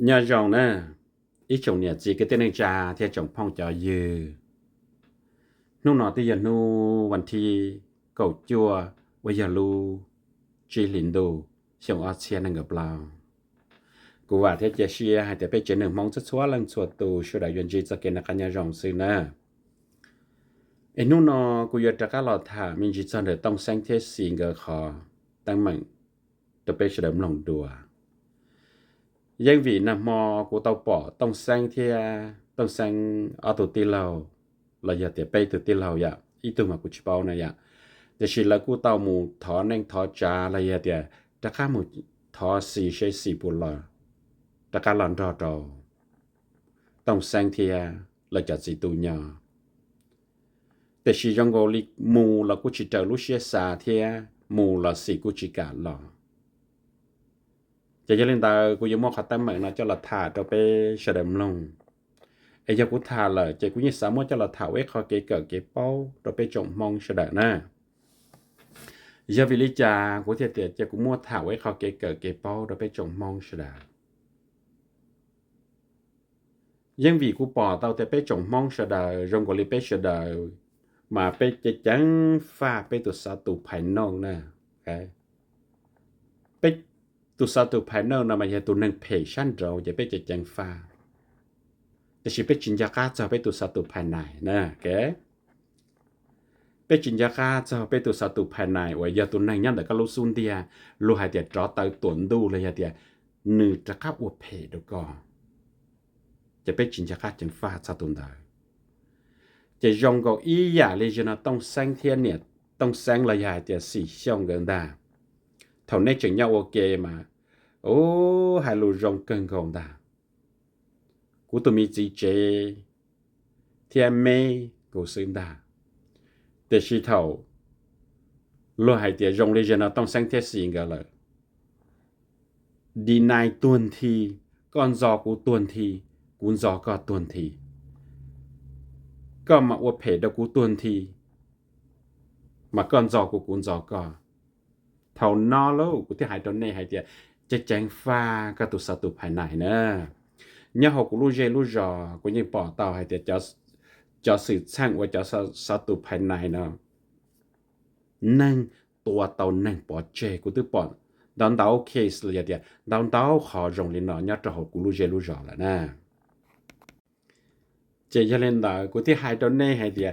nhờ rồng nè ít chồng nhà chỉ cái tên anh cha theo chồng phong cho dư nô nọ thì giờ nôวันที่cầu chùa bây giờ lu chỉ lĩnh đồ chồng ở xe năng gặp laoกูว่าที่จะเชียร์ให้แต่ไปเจอหนึ่งมองชัวร์ลังชัวตูช่วยได้ยันจีจะเกินนักญาจงซื้อนะไอ้นู่นนอกูอยากจะก้าวหลอดถามีจีจันเดต้องแซงเทสิงเกอร์คอตั้งมั่งจะไปเฉลิมลงดัวยังวีนะมอกูเตาป่อต้องแซงเทียต้องแซงเอาตัวตีเราอย่าเตะไปตัวตีเราอย่าอีตัวมากูชิเปานะอย่าแต่ชิแล้วกูเตาหมูถอนั่งถอจ้าอะไรอย่าเตะจะข้าหมูถอสี่ใช้สี่ปุ่นละตะการหลอนรอดต้องแซงเทียเราจะสิตูญาแต่ชีจงโกลิมูเรากูจิเจอลุเชียสาเทียมูเราสิกูจิกาหลอจะยังเล่นตากูยังมองขัดตั้งเหมือนนะเจ้าละถาจะไปเฉลิมลงไอ้ยากูถาเลยเจ้ากูยังสามารถเจ้าละถาไว้คอเกเกิดเกเป้าเราไปจงมองเฉลิมนะยาวิลิจากูเทียเตียเจ้ากูมั่วถาไว้คอเกเกิดเกเป้าเราไปจงมองเฉลิมยังวีกูปอเตาแต่ไปจงมองเฉลิมจงกูเลยไปเฉลิมmà bây giờ chẳng pha bây tụi sao tụi phải nông nè cái bây tụi sao tụi phải nông nè mà giờ tụi nâng phê sẵn rồi giờ bây giờ chẳng phaแต่สิไปจินยาก้าจะไปตัวสัตว์ภายในนะแกไปจินยาก้าจะไปตัวสัตว์ภายในว่าอย่าตัวนั้นยันแต่ก็รู้ซุนเดียรู้ให้เดียรอเตาตัวดูเลยอย่าเดียหนึ่งจะข้าอวบเพดก็จะไปจินยาก้าจังฟ้าสัตว์ได้จะยองก็อีอย่าเลยจะน่ะต้องแสงเทียนเนี่ยต้องแสงระยะจะสี่ช่องกันได้เท่านี้จึงยาวโอเคมาโอ้ให้รู้ยองเกินของได้กูตัวมีจีเจเทียมเมกูซื้อได้แต่ชีเท่ารู้ให้เดียยองเลยจะน่ะต้องแสงเทียนสิ่งกันเลยดีนายตัวทีก่อนจอกูตัวทีกูจอก็ตัวทีก็มาอวดเพจกูตัวทีมาก่อนจอกูกุนจอก็เท่านอแล้วกูที่หายตอนนี้หายเดียจะแจ้งฟ้าก็ตุสัตุภายในนะเนี่ยหกรู้เจรู้จอกูยังปอเตาหายเดียจะสื่อช่างว่าจะสัตุภายในเนาะนั่งตัวเตานั่งปอเจกูตื้อปอนดอนเตาเคสเลยเดียดอนเตาขอจงลินเนาะเนี่ยจะหกรู้เจรู้จอแล้วนะเจจะเล่นดากูที่หายตอนนี้หายเดีย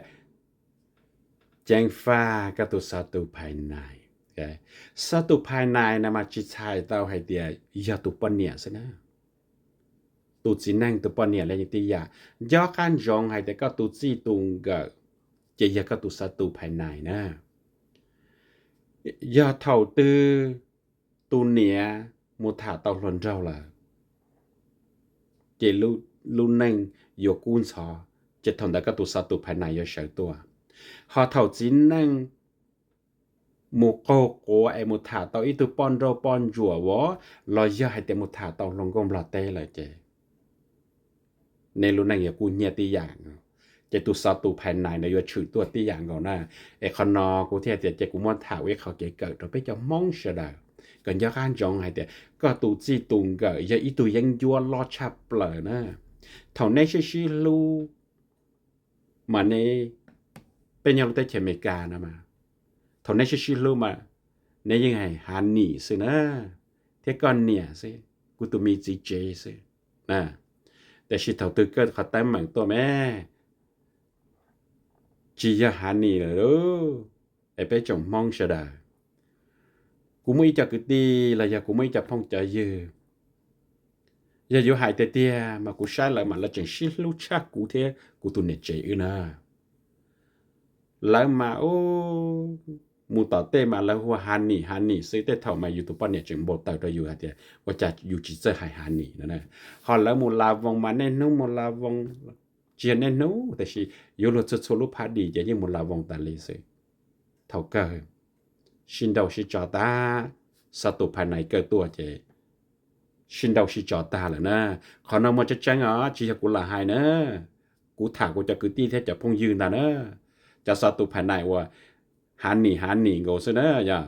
แจ้งฟ้าก็ตุสัตุภายในสัตุภายในนะมาจิตใจเตาหายเดียอย่าตุปนเนี่ยซะนะตุจีนั่งตุปนเนี่ยอะไรอย่างที่ย่อการจองหายแต่ก็ตุจีตุงก็เจียก็ตุสัตุภายในนะอย่าเท่าตือตุเนี่ยมุถาเตาหล่นเจ้าละเจลูนั่งโยกุนซอจะทำได้ก็ตุสัตุภายในอย่าเสียตัวหอเท่าจีนั่งมูโกโกไอมูถาเตาอีตุปอนโรปอนจัววะลอยย่าให้แต่มูถาเตาลงกงบลอเต้เลยเจในรุ่นนั้นอย่ากูเนียตีอย่างจะตุสัตุภายในในอย่าชื่อตัวตีอย่างก่อนนะไอคอนอกูเทียเจะกูมันถาไว้เขาเกิดเราไปจะมองเสดกันย่าการจองให้แต่ก็ตุจีตุงเกิดอย่าอีตุยังยัวลอชับเปล่านะเท่านี้ชิลูมาในเป็นยังรู้แต่อเมริกานะมาเท่านี้ชิลูมาในยังไงฮันนี่สินะเที่ก่อนเนี่ยสิกูตัวมีจีเจสินะแต่ชิเท่าตึกเกิดเขาแต่งเหมือนตัวแม่จีจะฮันนี่เลยไอ้ไปจงมองเสดากูไม่จะกึศดีเลยอย่ากูไม่จะพงใจเยอะอย่าอยู่หายเตี้ยมากูใช้เลยมันแล้วจังชิลูชักกูเท่กูตัวเนี่ยเจอนะแล้วมาโอ้มูต่อเต้มาแล้วว่าฮันนี่ซื้อเต้เท่ามาอยู่ตัวป้อนเนี่ยจึงบอกต่อตัวอยู่ฮะเดียว่าจะอยู่จิตเจอหายฮันนี่นะพอแล้วมูลาวงมาแน่นู้มูลาวงเจียนแน่นู้แต่ชีอยู่รถจะลุพาดีจะยิ่งมูลาวงตาลีซื้อเท่าก็ชินดาวชิจอตาสัตุภายในเกิดตัวเจชินดาวชิจอตาเลยนะขอนมันจะแจ้งจีจะกูละหายนะกูถามกูจะคือตีแท้จะพงยืนนะจะสัตุภายในว่าฮันนี่โง่ซะนะอย่า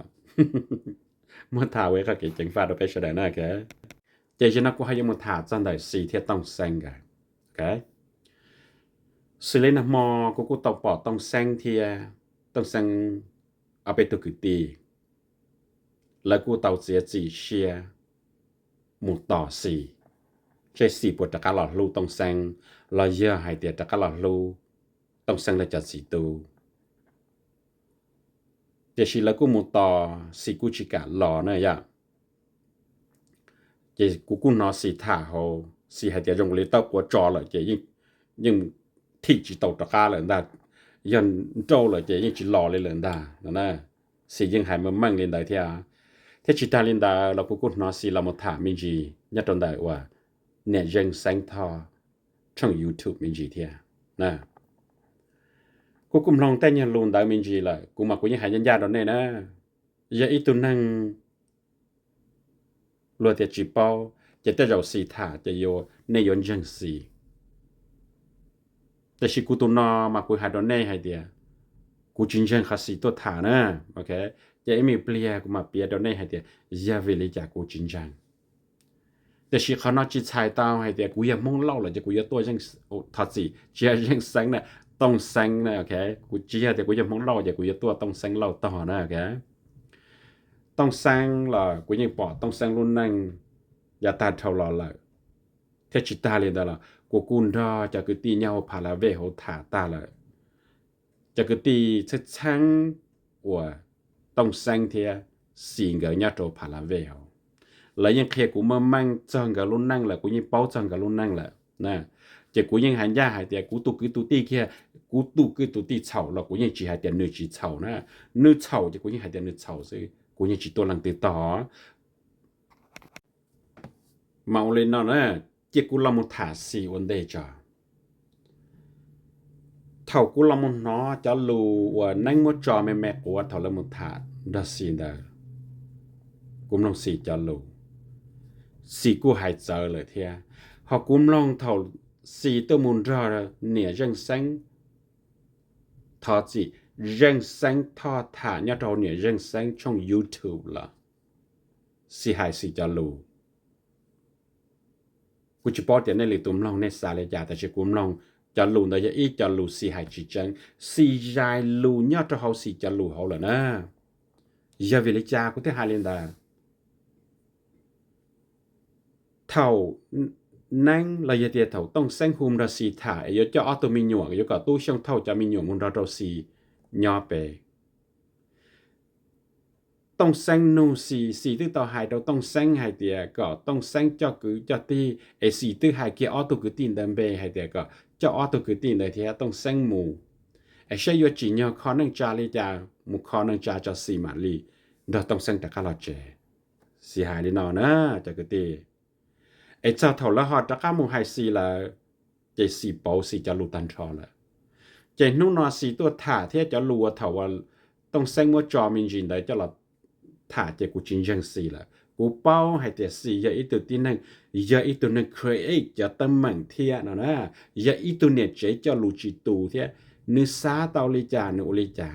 เมื่อถามไว้ก็เก่งจังฟ้าเราไปแสดงหน้าแก cho nó cũng hay một thả trong đời xì thiết tông xanh cả cái xử lý nó mò cũng tàu bỏ tông xanh thì tông xanh ở bên tụi tì là cũng tàu chỉ xe một tỏ xì chơi xì bộ tất cả lọ lưu tông xanh là giờ hay tiệt tất cả lọ lưu tông xanh là chặt xì tu thì xì là cũng một tỏ xì cũng chỉ cả lọ nữa ya chỉ cũng nó xì thả hồ xì hay tiệt trong lấy tàu của trò là chỉ nhưng thị chỉ tàu tất cả là đã dân trâu là chỉ lò lên là đã nè xì nhưng hay mà mang lên đại thì thế chỉ ta lên đại là cũng nó xì là một thả mình gì nhất trong đạiว่าเนี่ยยังแสงทอช่อง YouTube มินจีเทียนะกูกุมลองแต่ยังลุนได้มินจีละกูมากูยังหายันยาดอนเนี่ยนะอย่าอีตัวนั่งรัวเตียจีเป้าจะได้เราสีถาจะโยในยนยังสีแต่ชิกูตัวนอมากูหาดอนเนี่ยให้เดียกูจริงจังขัดสีตัวถานะโอเคจะไม่เปลี่ยกูมาเปลี่ยดอนเนี่ยให้เดียอย่าเวลิจากกูจริงจังแต่ชีเขาน่าจะใช้ตาให้แต่กูยังมองเล่าเลยจะกูยังตัวยังทัดสิเจียยังแสงเนี่ยต้องแสงนะโอเคกูเจียแต่กูยังมองเล่าจะกูยังตัวต้องแสงเล่าต่อนะโอเคต้องแสงล่ะกูยังปอดต้องแสงรุ่นนั่งอย่าตาเท่าหล่อเลยเทชิตาเลยได้ละกูกุนดอจะกูตีเงาพาลาเวเขาถาตาเลยจะกูตีชัดช่างว่าต้องแสงเทียสิ่งเกี่ยวกับพาลาเวเขาlại những khi cũng mơ mang chân cả luôn năng là cũng như bao chân cả luôn năng là nè chỉ cũng như hành gia hay thì cũng tu ti kia cũng tu ti chậu là cũng như chỉ hay tiền nữ chỉ chậu nè nữ chậu thì cũng như hay tiền nữ chậu chứ cũng như chỉ tôi làm từ tỏ màu lên nó nè chỉ cũng là một thả xì vấn đề cho thầu cũng là một nó cho lù và năng một trò mẹ của thầu là một thả đó xì đó cũng không xì cho lù xìกูหายเจอเลยเทียhọ cũng long thầu xì tôi muốn ra nè răng sáng thọ gì răng sáng thọ thả nhá thầu nè răng sáng trong YouTube là xì hại xì cho lùกูจะบอกแต่ในเลยตุ้มลองในสาเลยจ่าแต่จะกูลองจะลùแต่จะอีจะลù xì hại chỉ chân xì dài lù nhá thầu xìจะlù họ là na giờ về lấy cha có thể hai lên đà thầu năng là giờ thầuต้องแสงหุมราศีถ่ายยจะออโตมีหน่วยยก็ตู้ช่องเท่าจะมีหน่วยมุนราศีย่อไปต้องแสงนูสีตื้อต่อหายเราต้องแสงหายเดียก็ต้องแสงเจ้าคือเจ้าตีไอสีตื้อหายเกี่ยออโตคือตีนเดิมเบหายเดียก็เจ้าออโตคือตีนเลยที่ต้องแสงหมู่ไอใช่ยจีเนาะข้อนึงจาลีจามุข้อนึงจาจะสีมาลีเราต้องแสงแต่ก็เราเจสีหายลีนอนะจะคือตีไอ้เจ้าเท่าละหอดตะก้ามุงไฮซีละใจสีเปาสีจะรูตันทอละใจนุ่นนอสีตัวถ่าที่จะรูว่าเท่าว่าต้องแซงว่าจอมินจินได้จะละถ่าใจกูจินจังสีละกูเป้าให้แต่สีอย่าอีตัวที่นั่งอย่าอีตัวนั่ง create จะตั้งมั่งเทียนะนะอย่าอีตัวเนี่ยใจจะรูจิตูเทียนึกซาเตาลิจานึกอุลิจา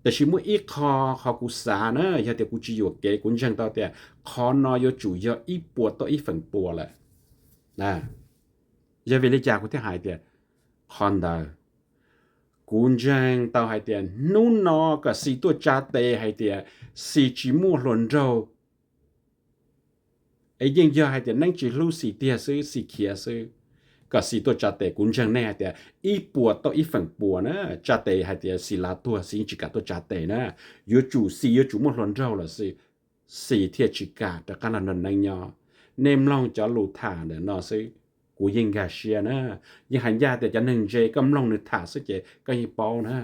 แต่ชิมุอีคอกูสานะอย่าแต่กูจีอยู่เก๋กูจังต่อแต่คอนอยจู่อย่าอีปวดต่ออีฝังปัวแหละนะอย่าเวลิจากูที่หายแต่คอนดากูจังต่อหายแต่นู่นนอกับสีตัวจ่าเตะหายแต่สีจิมัวหล่นเราไอ้ยังยาหายแต่นั่งจีรู้สีเตียซื้อสีเขียซื้อก็สีตัวจ่าเตะกุนจังแน่แต่อีปวดต่ออีฝังปัวนะจ่าเตะให้แต่สีลาตัวสีจิกาตัวจ่าเตะนะยูจู่มั่วหล่นเราละสิสีเทียจิกาแต่การนั้นนั่งยอเนมลองจะลูถ่าเนี่ยนอสิกูยิงกาเชียนะยังหันยาแต่จะหนึ่งเจกำลองนึกถ่าสิเจก็ยังเปานะ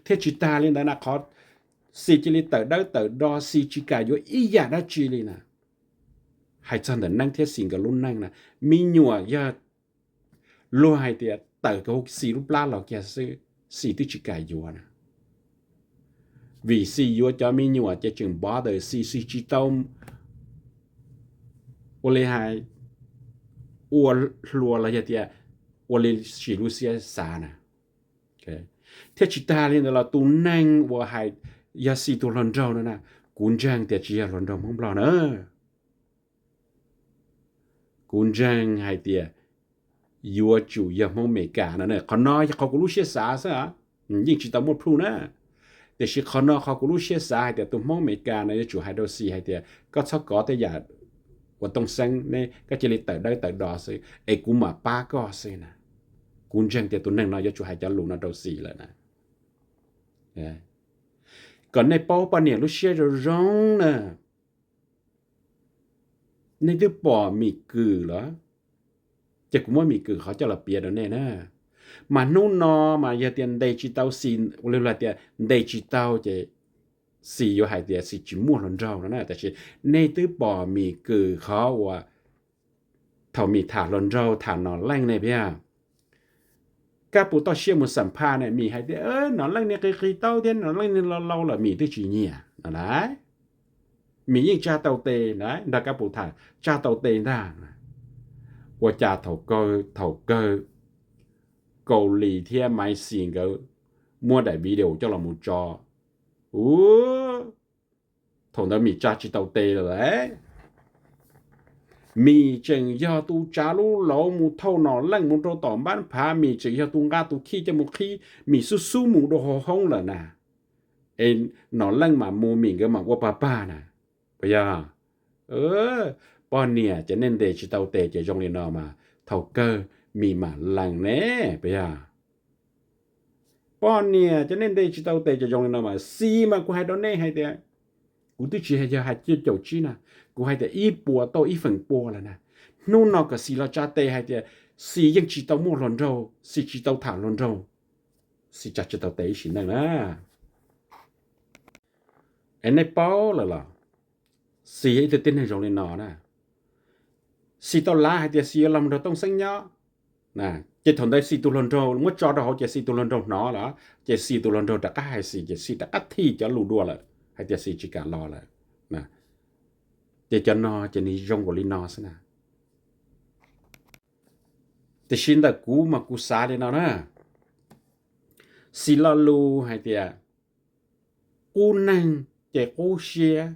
เทียจิตาเล่นแต่นะเขาสีจิลิเตอร์ได้เตอร์ดอสีจิกาอยู่อียาได้จิลินะให้จันแต่นั่งเทียสิงกับรุ่นนั่งนะมีหน่วยยาลัวให้เตียเต๋อก็สีรูปร่างเราแกซื้อสีที่จิกายยัวนะvìสียัวจะมีหน่วยจะจึงบ้าเดอสีจิตอมโอเลหายอวลัวอะไรเตียโอเลสีรูเซียสานะโอเคเทจิตาเรียนเราตูนั่งว่าหายยาสีตัวหลอนเจ้านั่นนะกู cuốn trang thì chỉ là lần đầu không lo nữa cuốn trang hay thì vua chủ yếu không mấy cả nữa còn nói họ cũng lúc xưa xa sao nhưng chỉ tao một phu nữaแต่สิคนนอกเขาก็รู้เชื่อสายแต่ตัวมองอเมริกาในจู่ไฮโดรซีไฮเดียก็ชอบก่อแต่อย่าว่าต้องเซ็งในก็จะเลยเติร์ได้เติร์ดอสิไอ้กูมาป้าก็สินะกูจังแต่ตัวนึงเนาะจู่ไฮจะลุงนะโดรซีเลยนะก่อนในป้อปเนี่ยรู้เชื่อจะร้องนะในตัวป่อมีกือเหรอจะกูว่ามีกือเขาจะละเปียดแน่นะmà nô nọ mà giờ tiền digital xin lưu là tiền digital chứ xì vô hai tiền xì chỉ mua lần rau đó nèแต่是ในตื้อบ่อมีคือเขาว่าเขามีถาlần rauถาหนอนแรงในเพี้ยก็ปุ๊ต่อเชื่อมุสัมภาเนี่ยมีให้เดียหนอนแรงเนี่ยคือเต้าเดียนหนอนแรงเนี่ยเราละมีตื้อจีเนี่ยนะมียิ่งจ้าเต้าเตนะดักก็ปุ๊ถ่าจ้าเต้าเตได้ว่าจ้าเถาเกอเกาหลีเที่ยไม่สิ่งก็มัวแต่วิดีโอจะเราหมุนจอโอ้ถงนั้นมีจ้าจิตเอาเตเลยมีจึงยาตูจาลูหลอมูเท่าหนอนแรงมูโตต่อบ้านพามีจึงยาตูงาตูขี้จมูกขี้มีสู้มูโดห้องเลยนะเอ็นหนอนแรงมามูมีก็มาว่าป้านะพยาป้อนเนี่ยจะเน้นเดจิตเอาเตจะจงเรียนอมาเท่าเกอมีมาหลังแน่ไปอ่ะป้อนเนี่ยจะเน้นได้จิตเอาแต่จะยองเลยนะมาซีมากูให้ดอนเน่ให้แต่กูที่ชี้ให้จะให้เจ้าชี้นะกูให้แต่อีปัวโตอีฝังปัวแล้วนะนู่นนอกกับซีเราจะเตะให้แต่ซียังจิตเอามั่วหลอนเราซีจิตเอาถานหลอนเราซีจะจิตเอาเตะสินั่นนะไอ้ในป้อเลยล่ะซีให้ตัวเต้นให้ยองเลยนอนะซีตัวล้าให้แต่ซีลำเราต้องสัญญาnè chỉ thằng đây xì tu lần đầu mất cho đó họ chỉ xì tu lần đầu nó là chỉ xì tu lần đầu đã cái hay xì chỉ xì đã cắt thi cho lù đua lại hay chỉ xì chỉ cả lo lại nè chỉ cho nó chỉ ní rong của nó xí nè chỉ xin đã cú mà cú xả đi nó nè xì lo lù hay thì cú năng chỉ cú xia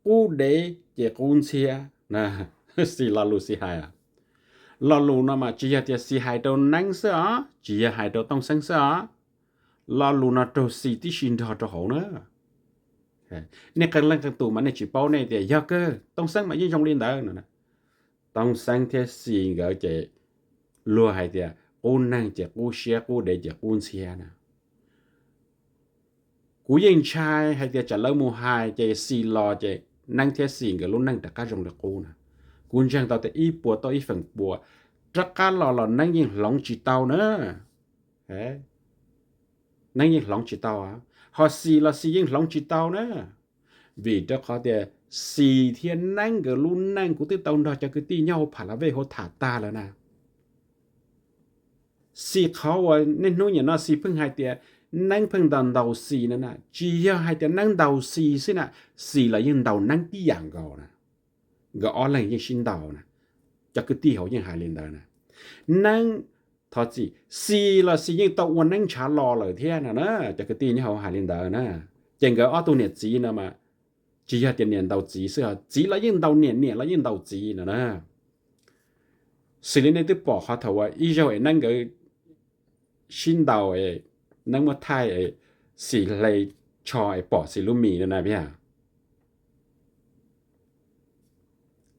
cú để chỉ cú xia nè xì lo lù xì hay à lo lù nó mà chỉ là xì hai đầu nắng sữa chỉ là hai đầu tông sáng sữa lo lù nó đầu xì tí xin đỏ cho hậu nữa nè cần lên cần tụ mà nè chỉ bao này thì do cơ tông sáng mà như trong liên đó nữa tông sáng thì xì gỡ chỉ lùa hai thì ô năng chỉ ô xe ô để chỉ ô xe nè cú yên trai hai thì trả lời mua hai chỉ xì lo chỉ năng thì xì gỡ lúc năng tất cả trong được cô nè cuốn trang tao thì ít bùa tao ít phần bùa rất cá lò năng nhiên lòng chỉ tao nữa năng nhiên lòng chỉ tao à họ xì là xì nhiên lòng chỉ tao nữa vì đó họ thì xì thiên năng cái luôn năng của tao đó cho cái tí nhau phải là về họ thả ta rồi nè xìเขาnên nói như nó xì phương hai thì năng phương đầu xì nữa nè chỉ là hai thì năng đầu xì xí nè xì là những đầu năng tí dạng gò nè gõ lại những sinh đầu nè cho cái tí họ những hài lên đó nè năng thọ gì xì là xì những tàu năng trả lò lời thế nè cho cái tí những họ hài lên đó nè chẳng cái auto nhiệt gì nè mà chỉ là tiền nhiệt đầu gì xưa chỉ là những đầu nhiệt là những đầu gì nè xử lý này tôi bỏ họ thầu ý rồi năng cái sinh đầu ấy năng mà thay ấy xì lấy cho ấy bỏ xì lúa mì nè biết à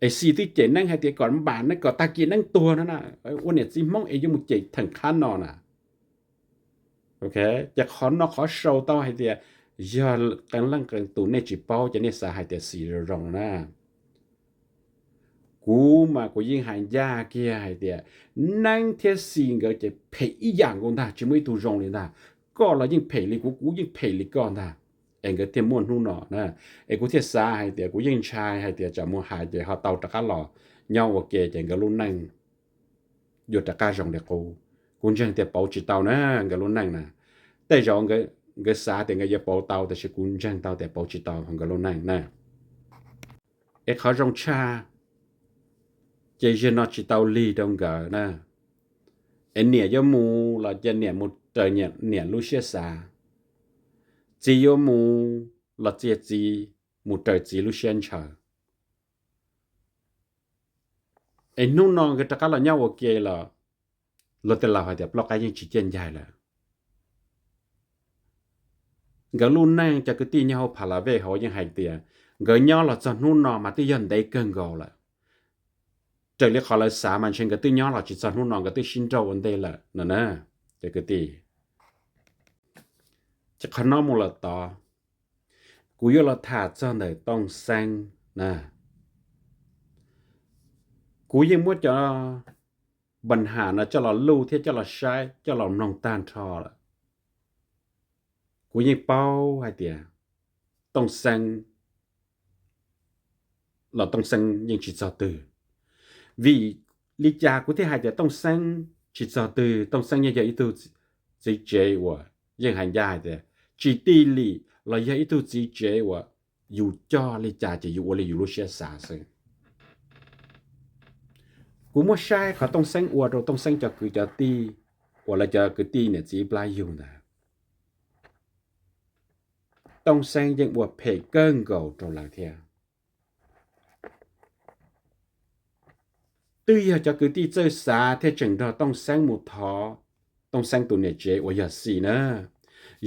ไอ้สีที่เจนั่งให้เตียก่อนบานนั่นก็ตากีนั่งตัวนั่นน่ะไอ้วันเนี่ยซีมองไอ้ยังมุเจถึงขั้นนอนน่ะโอเคจะขอนอขอโชว์ต่อให้เตียยอกันลังกันตัวเนี่ยจีเป้าจะเนี่ยสาให้เตียสีรองนะกูมากูยิ่งหายยาเกียให้เตียนั่งเทียสีก็จะเผยอีอย่างกูได้จะไม่ตัวรองเลยนะก็เรายิ่งเผยเลยกูยิ่งเผยเลยก่อนได้เองก็เทียมม้วนหูหนอนะเองกูเทียสาให้เตียกูยิ่งชายให้เตียจะมัวหายเตียเขาเตาตะการหล่อเงาว่าเกจเองก็รุ่นนั่งอยู่ตะการจงเด็กกูจังเตียเป่าจีเตานะก็รุ่นนั่งนะแต่จงก็สาเตียก็อย่าเป่าเตาแต่ชิกูจังเตาแต่เป่าจีเตาของก็รุ่นนั่งนะเองเขาจงชาเจจะนอจีเตาลีตรงก็นะเอ็นเนี่ยยมูเราจะเนี่ยมุดเตยเนี่ยลูเชียสาจีโยมูเราเจียจี một trời chỉ lúc xuyên chờ em nung non cái tất cả là nhau ok là tên là phải đẹp lo cái gì chỉ chân dài là cái luôn nang cho cái tin nhau phải là về họ những hành tiền cái nhau là cho nung non mà tự nhiên đấy cơn gò là trời lý họ là xã mà trên cái tự nhau là chỉ cho nung non cái tự sinh trâu vấn đề là nè cho cái gì chỉ khó nói một là to cú yêu là thả cho này tông xanh nè cú yêu muốn cho bệnh hạ nó cho là lưu thế cho là sai cho là nông tan thọ là cú yêu bao hay tiền tông xanh là tông xanh nhưng chỉ cho từ vì lý cha của thế hai tiền tông xanh chỉ cho từ tông xanh như vậy tôi chỉ chế và nhưng hành gia thì chỉ tỷ lệ là vậy tôi chỉ chế và dù cho lý cha chỉ dù là dù lúc sẽ xả sinh cú mua sai họ tông xanh và rồi tông xanh cho cứ cho ti hoặc là cho cứ ti này chỉ bay dùng nè tông xanhยังว่าเพเกินเก่าตรงหลังเทียตื้อจะคือที่เจอสาเทจังดอต้องแซงหมดท้อต้องแซงตัวเนี่ยเจ๊ว่าอย่าสีนะ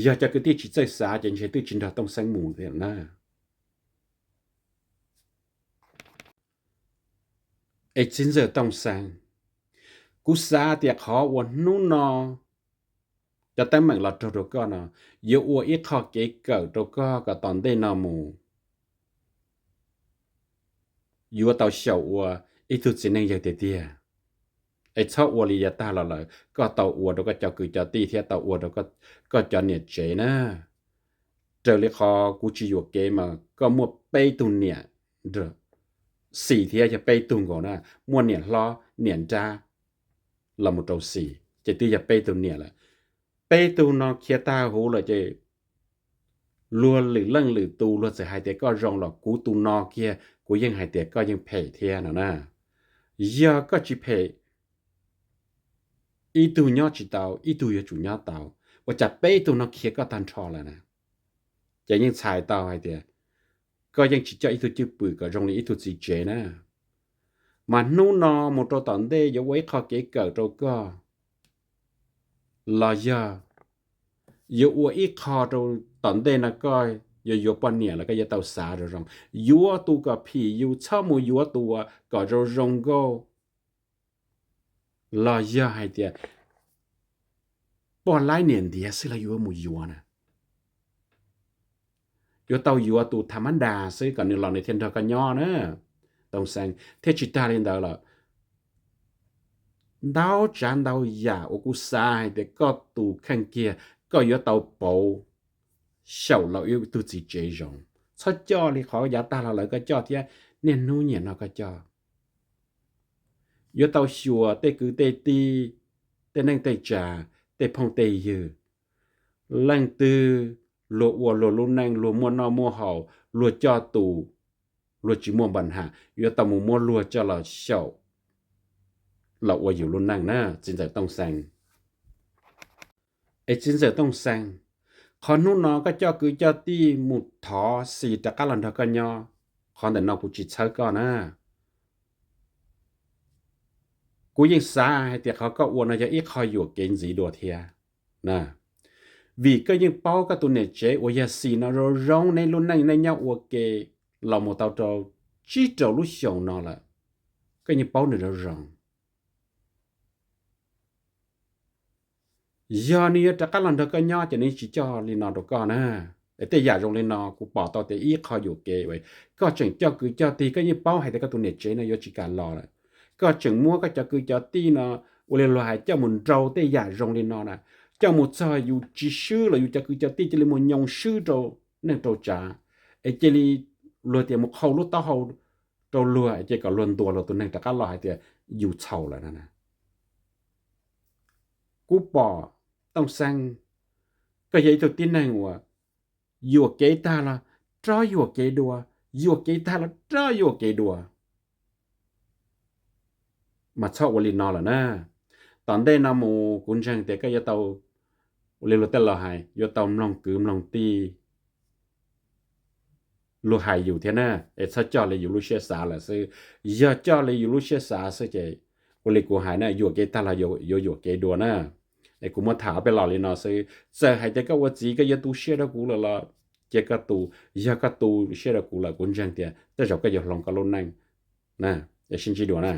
อย่าจะคือที่จิตเจอสาจังเชตื้อจินดอต้องแซงหมู่เทียนะไอ้จินเจอต้องแซงกูสาเตียขอวันนู้นนอจะแต่งมันหลัดตัวก็นะเยอะว่าอีกข้อเก๋เกิดตัวก็ตอนได้นอมูอยู่ว่าตัวเฉาว่าอีทุกสิ่งนั้นอย่างเดียวไอ้ชอบวัวลียาตาเราเลยก็ตัววัวเราก็จะคือจะตีเทียตัววัวเราก็จะเนี่ยเจนะเจอเลยคอกูจีอยู่เกมมาก็มัวไปตุนเนี่ยเด้อสี่เทียจะไปตุนก่อนนะมัวเนี่ยล้อเนี่ยจ้าเราหมดตัวสี่จะตีจะไปตุนเนี่ยแหละไปตุนเนาะเคียตาหูเลยจะลัวหรือเรื่องหรือตูลัวจะหายแต่ก็รองหรอกกูตูนอเคียกูยังหายแต่ก็ยังเพ่เทียนะยาก็จีเพ่อีตูnhỏ chỉ tàuอีตูอยู่จุnhỏ tàu ว่าจะไปตัวนักเขียก็ตันชอแล้วนะจะยังชายตาวไอเดียก็ยังจิตใจอีตัวจื้อปือก็รงนี้อีตัวจีเจนะมันนู่นนอหมดตัวตอนเดยไว้ข้อเก๋เกิดตัวก็ลอยอยู่ว่าอีคอตัวตอนเดนะก็อยู่ปนเนี่ยแล้วก็จะเตาสาเรารงยัวตัวกับผีอยู่ชอบมูยัวตัวก็เรารงก็ลอยไอเดียปอนไล่เนี่ยเดียสิเราอยู่มูยัวนะอยู่เตาอยู่ตัวธรรมดาซื้อก่อนนี่เราในเทียนทอกันย่อนะต้องแซงเทจิตาเรียนดาวละดาวจันดาวยาโอกุสายแต่ก็ตูขันเกียก็อยู่เตาโปเฉาเราอยู่ตัวจีเจจงชอบจ่อเลยขอยาตาเราเลยก็จ่อที่เนี่ยนู้เนี่ยเราก็จ่ออยู่เตาชัวเตคือเตตีเตนั่งเตจ่าเตพงเตยือลังตือlúa uo lúa lu nang lúa mua no mua hậu lúa cho tù lúa chỉ mua bẩn hạ yêu tao mua lúa cho là sầu là uo nhiều lu nang na chính giờ tông sang ấy chính giờ tông sang còn nu nó có cho cứ cho ti một thọ xì ta các lần đó con nho còn để nó cũng chỉ chơi con na cú yên xa hay tiệt họ có uo nó cho ít khỏiอยู่กินgì đồ thia nè vì cái những bao cái tụi này chế ở nhà xí nó rồi rong này luôn này nhau ở cái lòng một tàu trâu chỉ trâu lúc sống nó là cái những bao này nó rong giờ này chắc các lần đó cái nhau cho nên chỉ cho lên nó được con à để tới giờ rong lên nó cũng bỏ tao để ít khóอยู่cái vậy có chừng cho cứ cho thì cái những bao hay cái tụi này chế nó chỉ cả lò là có chừng mua cái cho cứ cho tí nó ở lên loài cho mình trâu tới giờ rong lên nó nè cho một saoอยู่chỉ sư làอยู่จะคือจะตีจะเลยมันยองsư rồi nên rồi trả ấy chỉ li lừa tiền một khâu lúc tao hậu rồi lừa ấy chỉ có luồn tua rồi tụi này tất cả loại tiềnอยู่เช่าแล้วนะกูbỏต้องสั่งก็ยัยตัวตีนั่งว่าอยู่เกตาละจ้าอยู่เกดัวอยู่เกตาละจ้าอยู่เกดัวมาชอบวันลีนอละนะตอนได้นำมูกุญแจแต่ก็จะเตาเรียนรู้แต่ละหายยตอมลองกืมลองตี lu hài dù thế na để sao cho lấy dù lu xe xả là sư giờ cho lấy dù lu xe xả sư chị cô lấy cô hài na dù cái ta là dù cái đùa na để cô mà thảไปหล่อเลยเนาะsư giờ hay cái cái gì cái giờ tu xe đó cũ là chỉ cái tu giờ cái tu xe đó cũ là cũng chẳng tiềnแต่เราก็อย่าลองก็ลงนั่งนะอย่าชินชีดัวนะ